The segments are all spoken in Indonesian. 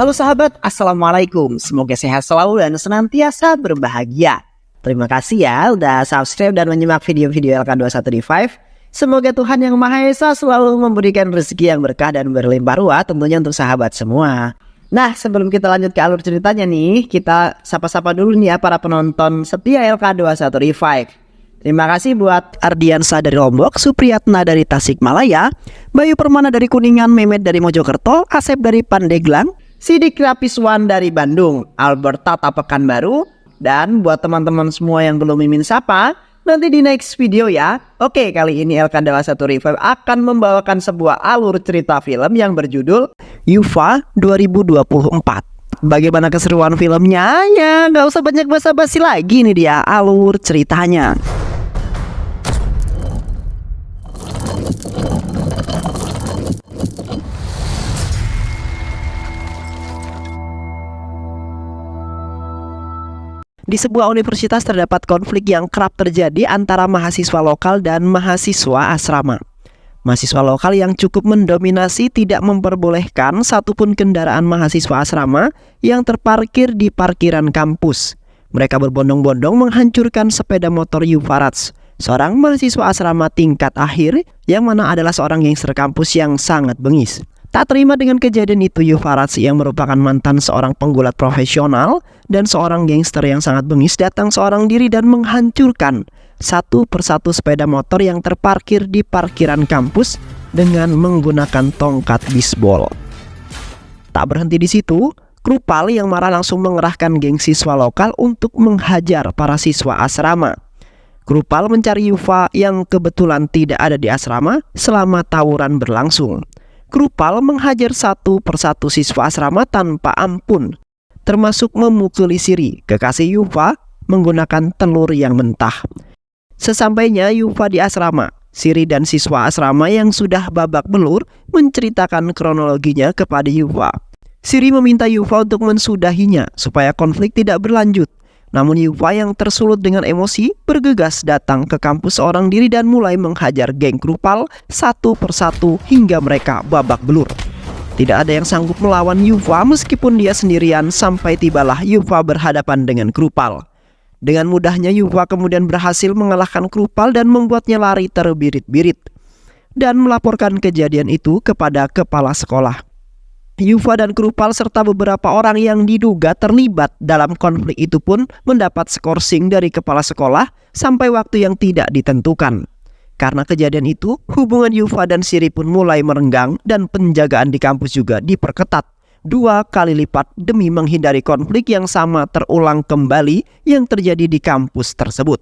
Halo sahabat, Assalamualaikum. Semoga sehat selalu dan senantiasa berbahagia. Terima kasih ya udah subscribe dan menyimak video-video LK21D5. Semoga Tuhan Yang Maha Esa selalu memberikan rezeki yang berkah dan berlimpah ruah tentunya untuk sahabat semua. Nah, sebelum kita lanjut ke alur ceritanya nih, kita sapa-sapa dulu nih ya para penonton setia LK21D5. Terima kasih buat Ardiansa dari Lombok, Supriyatna dari Tasikmalaya, Bayu Permana dari Kuningan, Mehmet dari Mojokerto, Asep dari Pandeglang, Sidik Rapiswan dari Bandung, Albert Tata Pekanbaru, dan buat teman-teman semua yang belum mimin sapa, nanti di next video ya. Oke, kali ini LK21D5 akan membawakan sebuah alur cerita film yang berjudul Yufa 2024. Bagaimana keseruan filmnya? Ya, nggak usah banyak basa-basi lagi, nih dia alur ceritanya. Di sebuah universitas terdapat konflik yang kerap terjadi antara mahasiswa lokal dan mahasiswa asrama. Mahasiswa lokal yang cukup mendominasi tidak memperbolehkan satupun kendaraan mahasiswa asrama yang terparkir di parkiran kampus. Mereka berbondong-bondong menghancurkan sepeda motor Yufarats, seorang mahasiswa asrama tingkat akhir yang mana adalah seorang gangster kampus yang sangat bengis. Tak terima dengan kejadian itu, Yufarats yang merupakan mantan seorang penggulat profesional dan seorang gangster yang sangat bengis datang seorang diri dan menghancurkan satu persatu sepeda motor yang terparkir di parkiran kampus dengan menggunakan tongkat bisbol. Tak berhenti di situ, Krupal yang marah langsung mengerahkan geng siswa lokal untuk menghajar para siswa asrama. Krupal mencari Yufa yang kebetulan tidak ada di asrama selama tawuran berlangsung. Krupal menghajar satu persatu siswa asrama tanpa ampun, termasuk memukuli Siri, kekasih Yufa, menggunakan telur yang mentah. Sesampainya Yufa di asrama, Siri dan siswa asrama yang sudah babak belur menceritakan kronologinya kepada Yufa. Siri meminta Yufa untuk mensudahinya supaya konflik tidak berlanjut. Namun Yufa yang tersulut dengan emosi bergegas datang ke kampus seorang diri dan mulai menghajar geng Krupal satu persatu hingga mereka babak belur. Tidak ada yang sanggup melawan Yufa meskipun dia sendirian sampai tibalah Yufa berhadapan dengan Krupal. Dengan mudahnya Yufa kemudian berhasil mengalahkan Krupal dan membuatnya lari terbirit-birit dan melaporkan kejadian itu kepada kepala sekolah. Yufa dan Krupal serta beberapa orang yang diduga terlibat dalam konflik itu pun mendapat skorsing dari kepala sekolah sampai waktu yang tidak ditentukan. Karena kejadian itu, hubungan Yufa dan Siri pun mulai merenggang dan penjagaan di kampus juga diperketat 2 kali lipat demi menghindari konflik yang sama terulang kembali yang terjadi di kampus tersebut.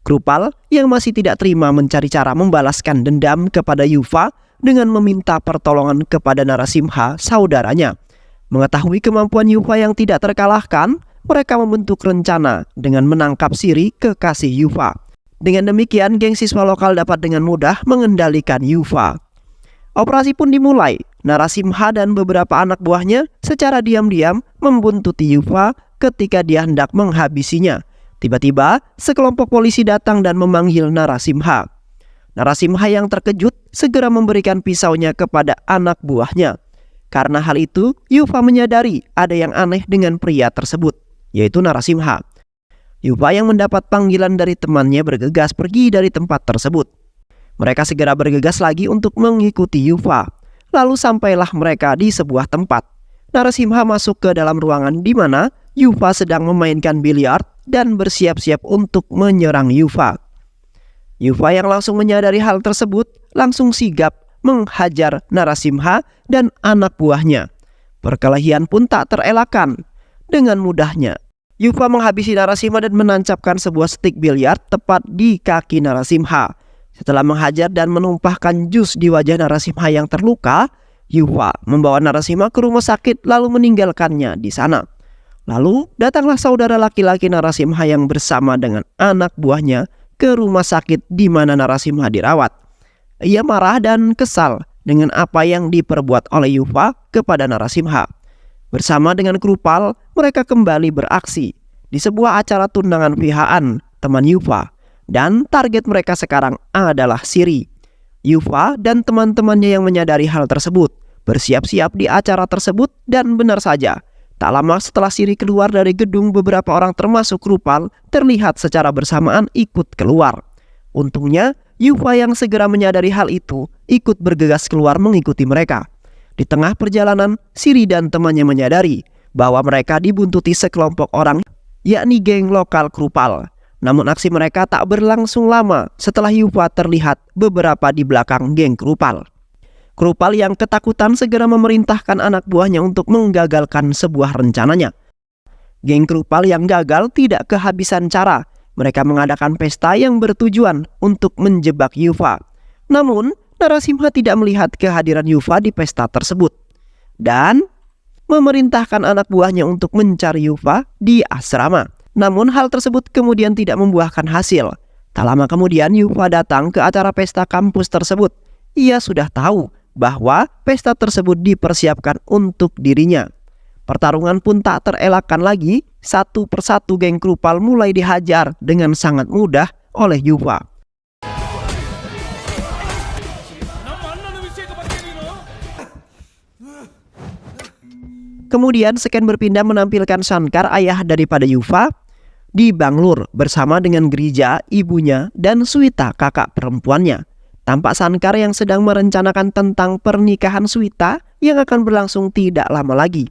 Krupal yang masih tidak terima mencari cara membalaskan dendam kepada Yufa dengan meminta pertolongan kepada Narasimha, saudaranya. Mengetahui kemampuan Yufa yang tidak terkalahkan, mereka membentuk rencana dengan menangkap Siri, kekasih Yufa. Dengan demikian, geng siswa lokal dapat dengan mudah mengendalikan Yufa. Operasi pun dimulai. Narasimha dan beberapa anak buahnya secara diam-diam membuntuti Yufa ketika dia hendak menghabisinya. Tiba-tiba, sekelompok polisi datang dan memanggil Narasimha. Narasimha yang terkejut segera memberikan pisaunya kepada anak buahnya. Karena hal itu, Yufa menyadari ada yang aneh dengan pria tersebut, yaitu Narasimha. Yufa yang mendapat panggilan dari temannya bergegas pergi dari tempat tersebut. Mereka segera bergegas lagi untuk mengikuti Yufa. Lalu sampailah mereka di sebuah tempat. Narasimha masuk ke dalam ruangan di mana Yufa sedang memainkan biliar dan bersiap-siap untuk menyerang Yufa. Yufa yang langsung menyadari hal tersebut langsung sigap menghajar Narasimha dan anak buahnya. Perkelahian pun tak terelakkan. Dengan mudahnya Yufa menghabisi Narasimha dan menancapkan sebuah stik biliar tepat di kaki Narasimha. Setelah menghajar dan menumpahkan jus di wajah Narasimha yang terluka, Yufa membawa Narasimha ke rumah sakit lalu meninggalkannya di sana. Lalu datanglah saudara laki-laki Narasimha yang bersama dengan anak buahnya ke rumah sakit di mana Narasimha dirawat. Ia marah dan kesal dengan apa yang diperbuat oleh Yufa kepada Narasimha. Bersama dengan Krupal, mereka kembali beraksi di sebuah acara tunangan pihaan teman Yufa. Dan target mereka sekarang adalah Siri. Yufa dan teman-temannya yang menyadari hal tersebut bersiap-siap di acara tersebut dan benar saja, tak lama setelah Siri keluar dari gedung, beberapa orang termasuk Krupal terlihat secara bersamaan ikut keluar. Untungnya, Yufa yang segera menyadari hal itu ikut bergegas keluar mengikuti mereka. Di tengah perjalanan, Siri dan temannya menyadari bahwa mereka dibuntuti sekelompok orang, yakni geng lokal Krupal. Namun aksi mereka tak berlangsung lama setelah Yufa terlihat beberapa di belakang geng Krupal. Krupal yang ketakutan segera memerintahkan anak buahnya untuk menggagalkan sebuah rencananya. Geng Krupal yang gagal tidak kehabisan cara. Mereka mengadakan pesta yang bertujuan untuk menjebak Yufa. Namun, Narasimha tidak melihat kehadiran Yufa di pesta tersebut dan memerintahkan anak buahnya untuk mencari Yufa di asrama. Namun hal tersebut kemudian tidak membuahkan hasil. Tak lama kemudian Yufa datang ke acara pesta kampus tersebut. Ia sudah tahu bahwa pesta tersebut dipersiapkan untuk dirinya. Pertarungan pun tak terelakkan lagi. Satu persatu geng Krupal mulai dihajar dengan sangat mudah oleh Yufa. Kemudian scan berpindah menampilkan Shankar, ayah daripada Yufa, di Banglur bersama dengan Girija, ibunya, dan Swita, kakak perempuannya. Tampak Shankar yang sedang merencanakan tentang pernikahan Swita yang akan berlangsung tidak lama lagi.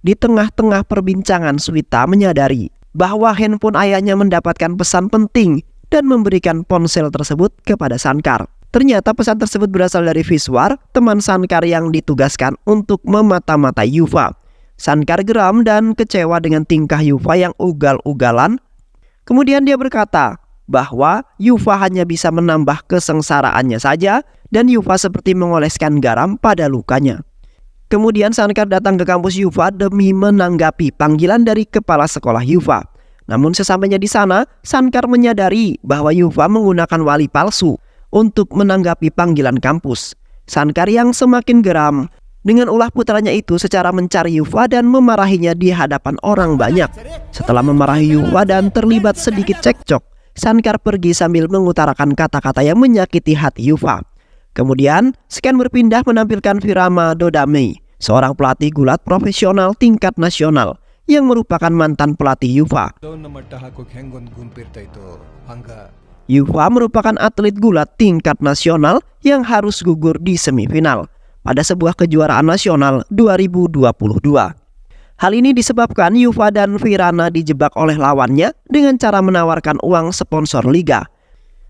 Di tengah-tengah perbincangan, Swita menyadari bahwa handphone ayahnya mendapatkan pesan penting dan memberikan ponsel tersebut kepada Shankar. Ternyata pesan tersebut berasal dari Vishwar, teman Shankar yang ditugaskan untuk memata-matai Yufa. Shankar geram dan kecewa dengan tingkah Yufa yang ugal-ugalan. Kemudian dia berkata bahwa Yufa hanya bisa menambah kesengsaraannya saja dan Yufa seperti mengoleskan garam pada lukanya. Kemudian Shankar datang ke kampus Yufa demi menanggapi panggilan dari kepala sekolah Yufa. Namun sesampainya di sana, Shankar menyadari bahwa Yufa menggunakan wali palsu untuk menanggapi panggilan kampus. Shankar yang semakin geram dengan ulah putranya itu secara mencari Yufa dan memarahinya di hadapan orang banyak. Setelah memarahi Yufa dan terlibat sedikit cekcok, Shankar pergi sambil mengutarakan kata-kata yang menyakiti hati Yufa. Kemudian, scan berpindah menampilkan Virama Dodame, seorang pelatih gulat profesional tingkat nasional yang merupakan mantan pelatih Yufa. Yufa merupakan atlet gulat tingkat nasional yang harus gugur di semifinal pada sebuah kejuaraan nasional 2022. Hal ini disebabkan Yufa dan Virana dijebak oleh lawannya dengan cara menawarkan uang sponsor liga.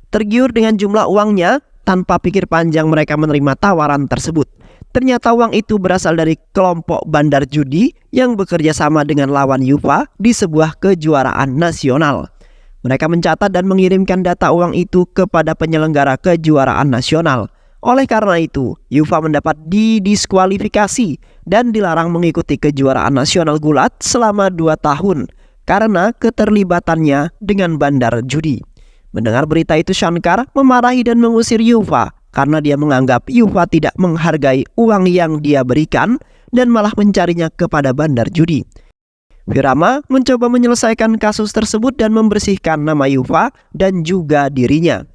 Tergiur dengan jumlah uangnya, tanpa pikir panjang mereka menerima tawaran tersebut. Ternyata uang itu berasal dari kelompok bandar judi yang bekerja sama dengan lawan Yufa di sebuah kejuaraan nasional. Mereka mencatat dan mengirimkan data uang itu kepada penyelenggara kejuaraan nasional. Oleh karena itu, Yufa mendapat didiskualifikasi dan dilarang mengikuti kejuaraan nasional gulat selama 2 tahun karena keterlibatannya dengan bandar judi. Mendengar berita itu, Shankar memarahi dan mengusir Yufa karena dia menganggap Yufa tidak menghargai uang yang dia berikan dan malah mencarinya kepada bandar judi. Virama mencoba menyelesaikan kasus tersebut dan membersihkan nama Yufa dan juga dirinya.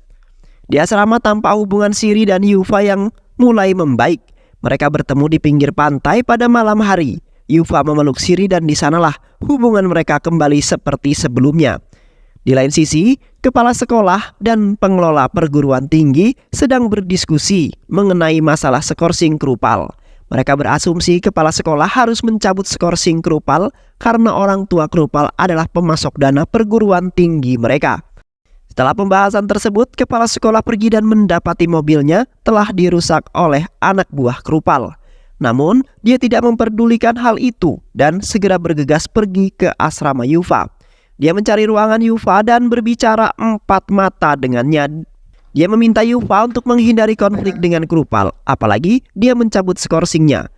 Di asrama tampak hubungan Siri dan Yufa yang mulai membaik. Mereka bertemu di pinggir pantai pada malam hari. Yufa memeluk Siri dan di sanalah hubungan mereka kembali seperti sebelumnya. Di lain sisi, kepala sekolah dan pengelola perguruan tinggi sedang berdiskusi mengenai masalah skorsing Krupal. Mereka berasumsi kepala sekolah harus mencabut skorsing Krupal karena orang tua Krupal adalah pemasok dana perguruan tinggi mereka. Setelah pembahasan tersebut, kepala sekolah pergi dan mendapati mobilnya telah dirusak oleh anak buah Krupal. Namun, dia tidak memperdulikan hal itu dan segera bergegas pergi ke asrama Yufa. Dia mencari ruangan Yufa dan berbicara 4 mata dengannya. Dia meminta Yufa untuk menghindari konflik dengan Krupal, apalagi dia mencabut skorsingnya.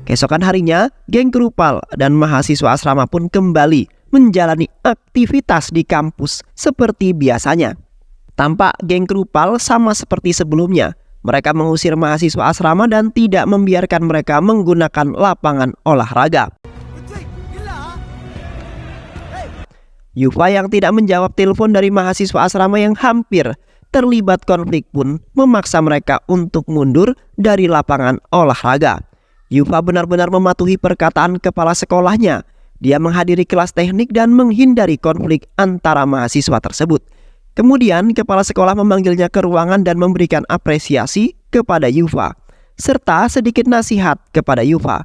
Keesokan harinya, geng Krupal dan mahasiswa asrama pun kembali menjalani aktivitas di kampus seperti biasanya. Tampak geng Krupal sama seperti sebelumnya. Mereka mengusir mahasiswa asrama dan tidak membiarkan mereka menggunakan lapangan olahraga. Yufa yang tidak menjawab telepon dari mahasiswa asrama yang hampir terlibat konflik pun memaksa mereka untuk mundur dari lapangan olahraga. Yufa benar-benar mematuhi perkataan kepala sekolahnya. Dia menghadiri kelas teknik dan menghindari konflik antara mahasiswa tersebut. Kemudian kepala sekolah memanggilnya ke ruangan dan memberikan apresiasi kepada Yufa, serta sedikit nasihat kepada Yufa.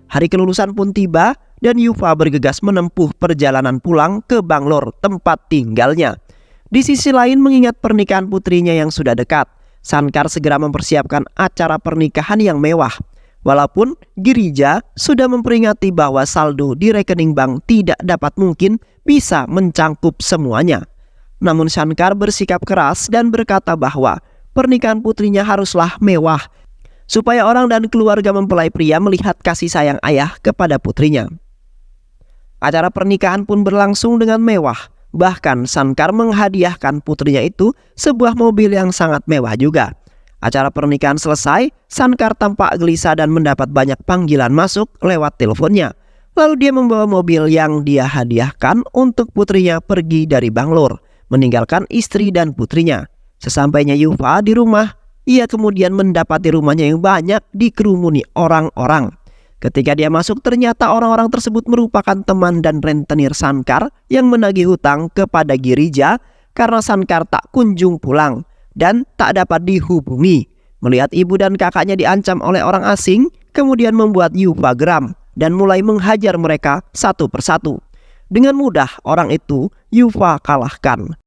Hari kelulusan pun tiba dan Yufa bergegas menempuh perjalanan pulang ke Bangalore, tempat tinggalnya. Di sisi lain, mengingat pernikahan putrinya yang sudah dekat, Shankar segera mempersiapkan acara pernikahan yang mewah. Walaupun Girija sudah memperingati bahwa saldo di rekening bank tidak dapat mungkin bisa mencangkup semuanya. Namun Shankar bersikap keras dan berkata bahwa pernikahan putrinya haruslah mewah, supaya orang dan keluarga mempelai pria melihat kasih sayang ayah kepada putrinya. Acara pernikahan pun berlangsung dengan mewah. Bahkan Shankar menghadiahkan putrinya itu sebuah mobil yang sangat mewah juga. Acara pernikahan selesai, Shankar tampak gelisah dan mendapat banyak panggilan masuk lewat teleponnya. Lalu dia membawa mobil yang dia hadiahkan untuk putrinya pergi dari Bangalore, meninggalkan istri dan putrinya. Sesampainya Yufa di rumah, ia kemudian mendapati rumahnya yang banyak dikerumuni orang-orang. Ketika dia masuk, ternyata orang-orang tersebut merupakan teman dan rentenir Shankar yang menagih hutang kepada Girija karena Shankar tak kunjung pulang dan tak dapat dihubungi. Melihat ibu dan kakaknya diancam oleh orang asing, kemudian membuat Yufa geram dan mulai menghajar mereka satu persatu. Dengan mudah orang itu Yufa kalahkan.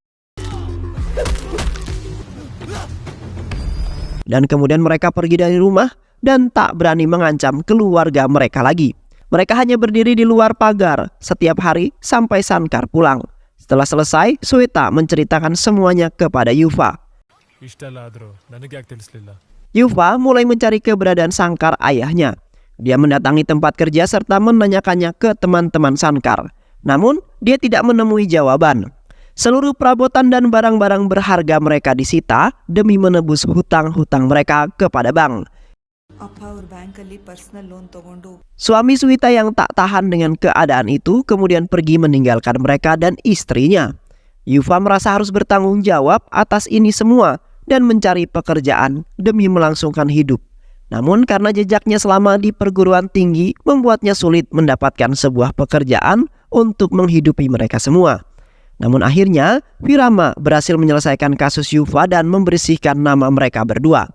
Dan kemudian mereka pergi dari rumah dan tak berani mengancam keluarga mereka lagi. Mereka hanya berdiri di luar pagar setiap hari sampai Shankar pulang. Setelah selesai, Sweta menceritakan semuanya kepada Yufa. Yufa mulai mencari keberadaan Shankar ayahnya. Dia mendatangi tempat kerja serta menanyakannya ke teman-teman Shankar. Namun, dia tidak menemui jawaban. Seluruh perabotan dan barang-barang berharga mereka disita demi menebus hutang-hutang mereka kepada bank. Suami Sweta yang tak tahan dengan keadaan itu kemudian pergi meninggalkan mereka dan istrinya. Yufa merasa harus bertanggung jawab atas ini semua dan mencari pekerjaan demi melangsungkan hidup. Namun karena jejaknya selama di perguruan tinggi membuatnya sulit mendapatkan sebuah pekerjaan untuk menghidupi mereka semua. Namun akhirnya Virama berhasil menyelesaikan kasus Yufa dan membersihkan nama mereka berdua.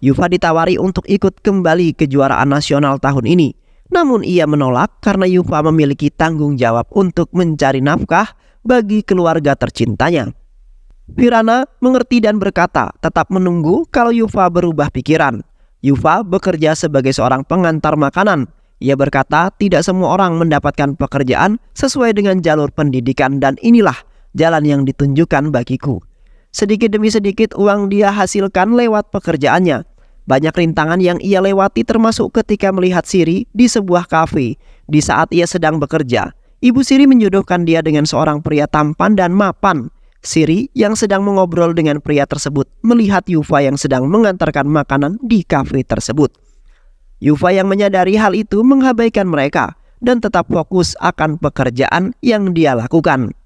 Yufa ditawari untuk ikut kembali kejuaraan nasional tahun ini. Namun ia menolak karena Yufa memiliki tanggung jawab untuk mencari nafkah bagi keluarga tercintanya. Virana mengerti dan berkata tetap menunggu kalau Yufa berubah pikiran. Yufa bekerja sebagai seorang pengantar makanan. Ia berkata tidak semua orang mendapatkan pekerjaan sesuai dengan jalur pendidikan dan inilah jalan yang ditunjukkan bagiku. Sedikit demi sedikit uang dia hasilkan lewat pekerjaannya. Banyak rintangan yang ia lewati termasuk ketika melihat Siri di sebuah kafe. Di saat ia sedang bekerja, Ibu Siri menjodohkan dia dengan seorang pria tampan dan mapan. Siri yang sedang mengobrol dengan pria tersebut melihat Yufa yang sedang mengantarkan makanan di kafe tersebut. Yufa yang menyadari hal itu mengabaikan mereka dan tetap fokus akan pekerjaan yang dia lakukan.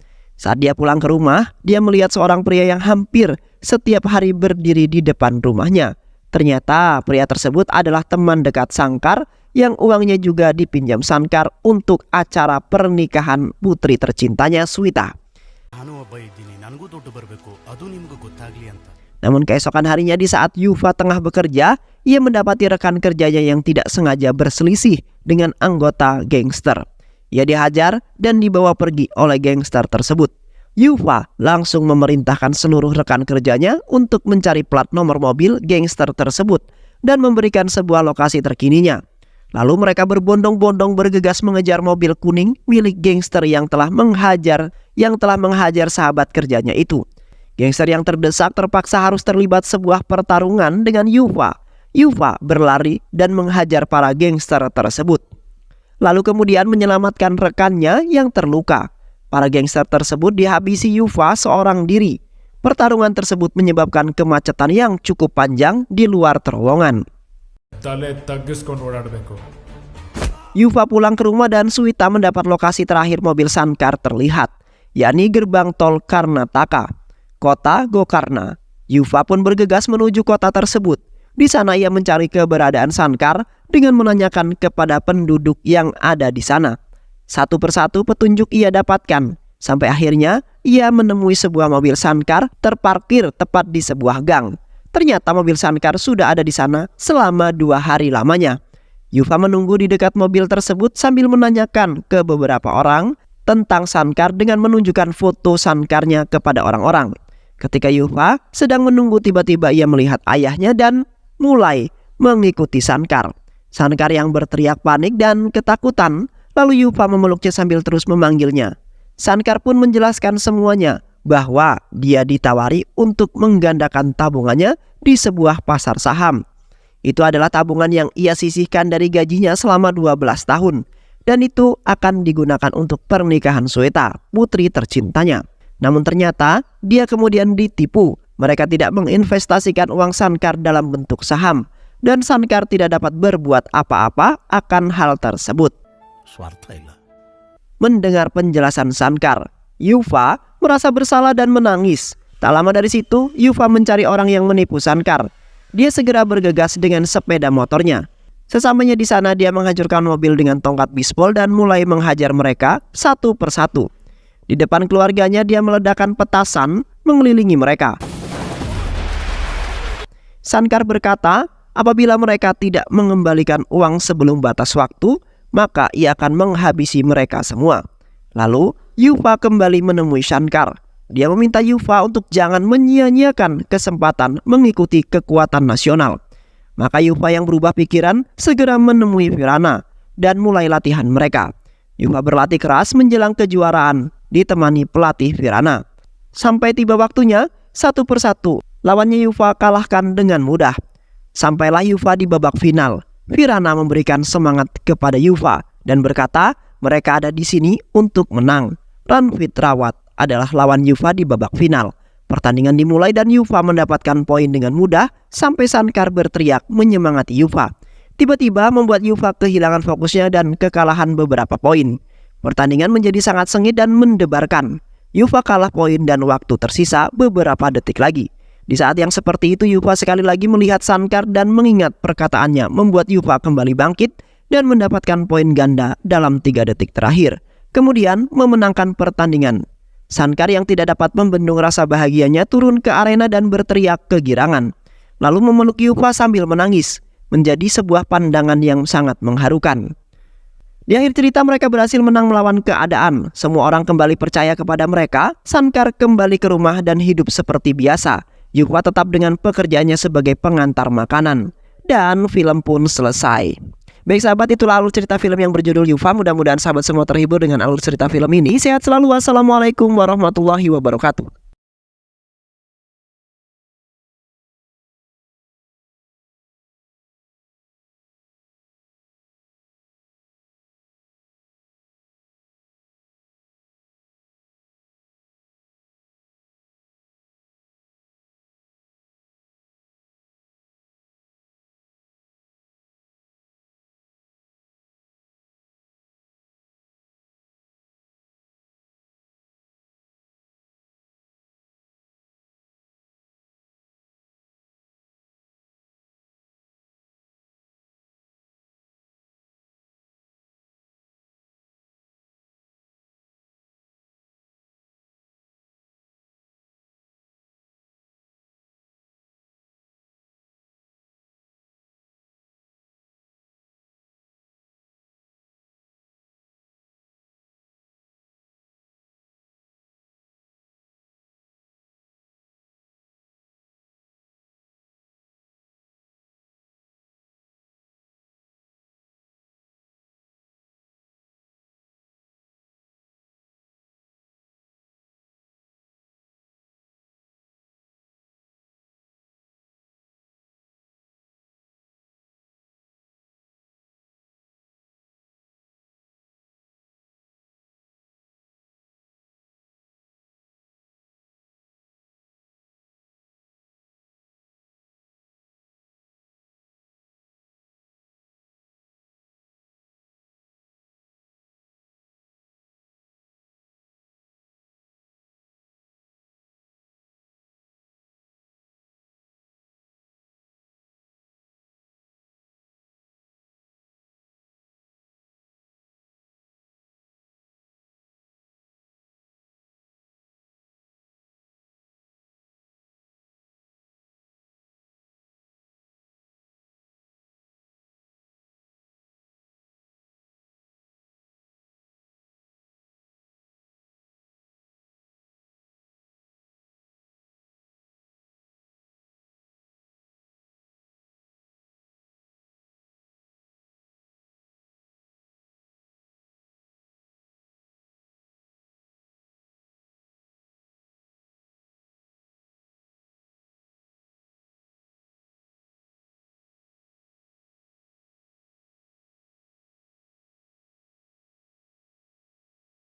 Saat dia pulang ke rumah, dia melihat seorang pria yang hampir setiap hari berdiri di depan rumahnya. Ternyata pria tersebut adalah teman dekat Shankar yang uangnya juga dipinjam Shankar untuk acara pernikahan putri tercintanya Sweta. Namun keesokan harinya di saat Yufa tengah bekerja, ia mendapati rekan kerjanya yang tidak sengaja berselisih dengan anggota gangster. Ia dihajar dan dibawa pergi oleh gangster tersebut. Yufa langsung memerintahkan seluruh rekan kerjanya untuk mencari plat nomor mobil gangster tersebut dan memberikan sebuah lokasi terkininya. Lalu mereka berbondong-bondong bergegas mengejar mobil kuning milik gangster yang telah menghajar sahabat kerjanya itu. Gangster yang terdesak terpaksa harus terlibat sebuah pertarungan dengan Yufa. Yufa berlari dan menghajar para gangster tersebut. Lalu kemudian menyelamatkan rekannya yang terluka. Para gangster tersebut dihabisi Yufa seorang diri. Pertarungan tersebut menyebabkan kemacetan yang cukup panjang di luar terowongan. Yufa pulang ke rumah dan Suwita mendapat lokasi terakhir mobil Sankar terlihat, yakni gerbang tol Karnataka, kota Gokarna. Yufa pun bergegas menuju kota tersebut. Di sana ia mencari keberadaan Sankar dengan menanyakan kepada penduduk yang ada di sana. Satu persatu petunjuk ia dapatkan, sampai akhirnya ia menemui sebuah mobil Sankar terparkir tepat di sebuah gang. Ternyata mobil Sankar sudah ada di sana selama 2 hari lamanya. Yufa menunggu di dekat mobil tersebut sambil menanyakan ke beberapa orang tentang Sankar dengan menunjukkan foto Sankarnya kepada orang-orang. Ketika Yufa sedang menunggu, tiba-tiba ia melihat ayahnya dan mulai mengikuti Sankar. Sankar yang berteriak panik dan ketakutan, lalu Yufa memeluknya sambil terus memanggilnya. Sankar pun menjelaskan semuanya, bahwa dia ditawari untuk menggandakan tabungannya di sebuah pasar saham. Itu adalah tabungan yang ia sisihkan dari gajinya selama 12 tahun. Dan itu akan digunakan untuk pernikahan Suwita, putri tercintanya. Namun ternyata dia kemudian ditipu. Mereka tidak menginvestasikan uang Sankar dalam bentuk saham. Dan Sankar tidak dapat berbuat apa-apa akan hal tersebut. Mendengar penjelasan Sankar, Yufa merasa bersalah dan menangis. Tak lama dari situ, Yufa mencari orang yang menipu Sankar. Dia segera bergegas dengan sepeda motornya. Sesampainya di sana, dia menghancurkan mobil dengan tongkat bisbol dan mulai menghajar mereka satu persatu. Di depan keluarganya, dia meledakkan petasan mengelilingi mereka. Sankar berkata, apabila mereka tidak mengembalikan uang sebelum batas waktu, maka ia akan menghabisi mereka semua. Lalu Yufa kembali menemui Sankar. Dia meminta Yufa untuk jangan menyia-nyiakan kesempatan mengikuti kekuatan nasional. Maka Yufa yang berubah pikiran segera menemui Virana dan mulai latihan mereka. Yufa berlatih keras menjelang kejuaraan ditemani pelatih Virana. Sampai tiba waktunya, satu persatu lawannya Yufa kalahkan dengan mudah. Sampailah Yufa di babak final. Virana memberikan semangat kepada Yufa dan berkata mereka ada di sini untuk menang. Ranvit Rawat adalah lawan Yufa di babak final. Pertandingan dimulai dan Yufa mendapatkan poin dengan mudah sampai Sankar berteriak menyemangati Yufa. Tiba-tiba membuat Yufa kehilangan fokusnya dan kekalahan beberapa poin. Pertandingan menjadi sangat sengit dan mendebarkan. Yufa kalah poin dan waktu tersisa beberapa detik lagi. Di saat yang seperti itu, Yufa sekali lagi melihat Sankar dan mengingat perkataannya membuat Yufa kembali bangkit dan mendapatkan poin ganda dalam 3 detik terakhir. Kemudian memenangkan pertandingan. Sankar yang tidak dapat membendung rasa bahagianya turun ke arena dan berteriak kegirangan. Lalu memeluk Yufa sambil menangis. Menjadi sebuah pandangan yang sangat mengharukan. Di akhir cerita mereka berhasil menang melawan keadaan. Semua orang kembali percaya kepada mereka. Sankar kembali ke rumah dan hidup seperti biasa. Yufa tetap dengan pekerjaannya sebagai pengantar makanan. Dan film pun selesai. Baik sahabat, itulah alur cerita film yang berjudul Yufa. Mudah-mudahan sahabat semua terhibur dengan alur cerita film ini. Sehat selalu. Wassalamualaikum warahmatullahi wabarakatuh.